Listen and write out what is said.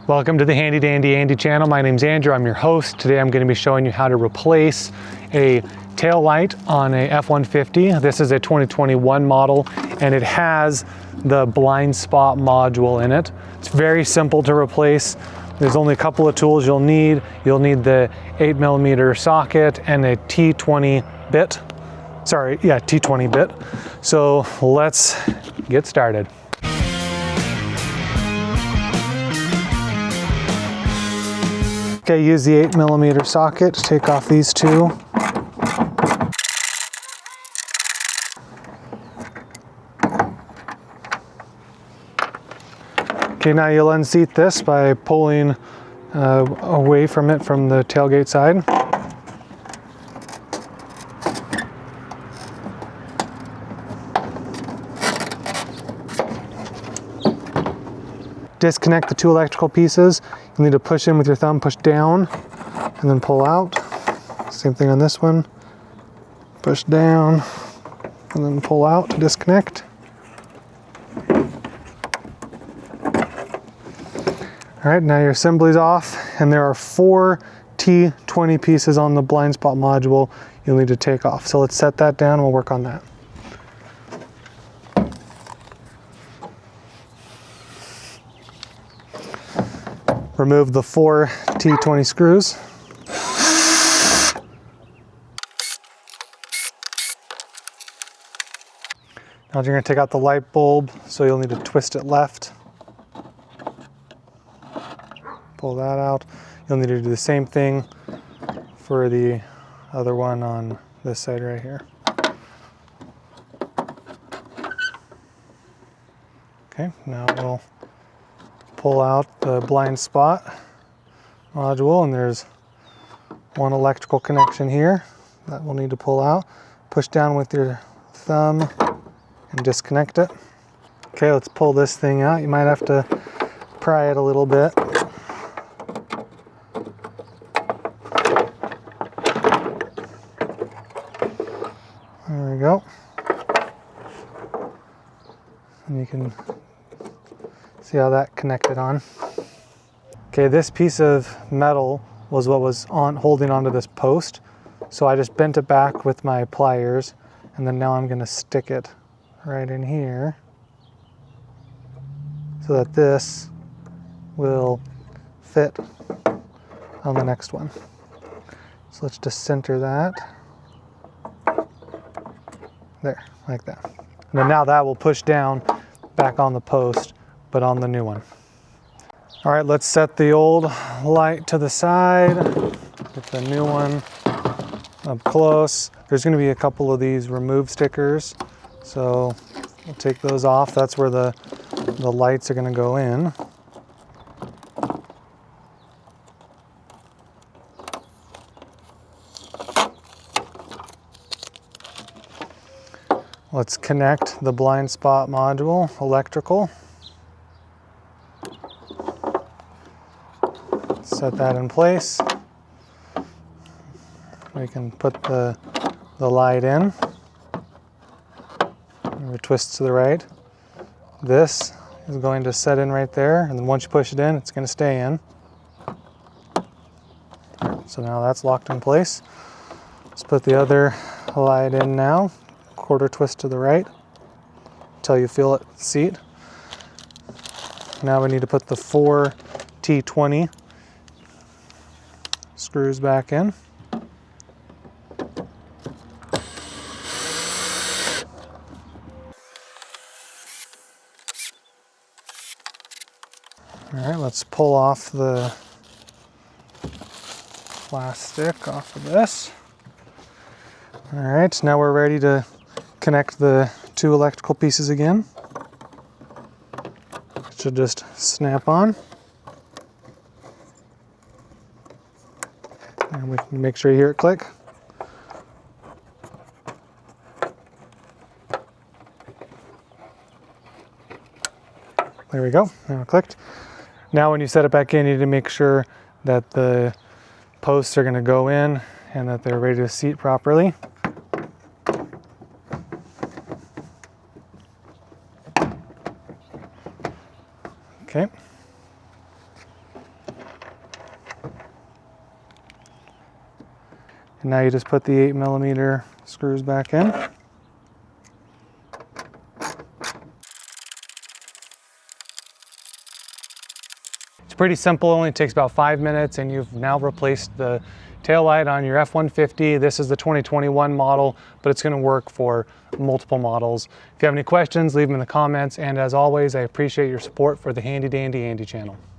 Welcome to the Handy Dandy Andy channel. My name's Andrew, I'm your host. Today I'm going to be showing you how to replace a tail light on a F150. This is a 2021 model and it has the blind spot module in it. It's very simple to replace. There's only a couple of tools you'll need. You'll need the 8mm socket and a T20 bit. T20 bit. So let's get started. Okay, use the 8mm socket to take off these two. Okay, now you'll unseat this by pulling away from it from the tailgate side. Disconnect the two electrical pieces. You need to push in with your thumb, push down, and then pull out. Same thing on this one. Push down, and then pull out to disconnect. All right, now your assembly's off, and there are 4 T20 pieces on the blind spot module you'll need to take off. So let's set that down and we'll work on that. Remove the 4 T20 screws. Now you're going to take out the light bulb, so you'll need to twist it left. Pull that out. You'll need to do the same thing for the other one on this side right here. Okay, now we'll pull out the blind spot module, and there's one electrical connection here that we'll need to pull out. Push down with your thumb and disconnect it. Okay, let's pull this thing out. You might have to pry it a little bit. There we go. And you can see how that connected on. Okay, this piece of metal was what was holding onto this post. So I just bent it back with my pliers, and then now I'm going to stick it right in here so that this will fit on the next one. So let's just center that. There, like that. And then now that will push down back on the post, but on the new one. All right, let's set the old light to the side. Get the new one up close. There's gonna be a couple of these remove stickers, so we'll take those off. That's where the lights are gonna go in. Let's connect the blind spot module, electrical. Set that in place. We can put the light in. We twist to the right. This is going to set in right there, and then once you push it in, it's going to stay in. So now that's locked in place. Let's put the other light in now. Quarter twist to the right until you feel it seat. Now we need to put the 4 T20 screws back in. All right, let's pull off the plastic off of this. All right, now we're ready to connect the 2 electrical pieces again. It should just snap on. And we can make sure you hear it click. There we go, now it clicked. Now when you set it back in, you need to make sure that the posts are going to go in and that they're ready to seat properly. Okay. And now you just put the 8mm screws back in. It's pretty simple, only takes about 5 minutes, and you've now replaced the tail light on your F-150. This is the 2021 model, but it's gonna work for multiple models. If you have any questions, leave them in the comments, and as always, I appreciate your support for the Handy Dandy Andy channel.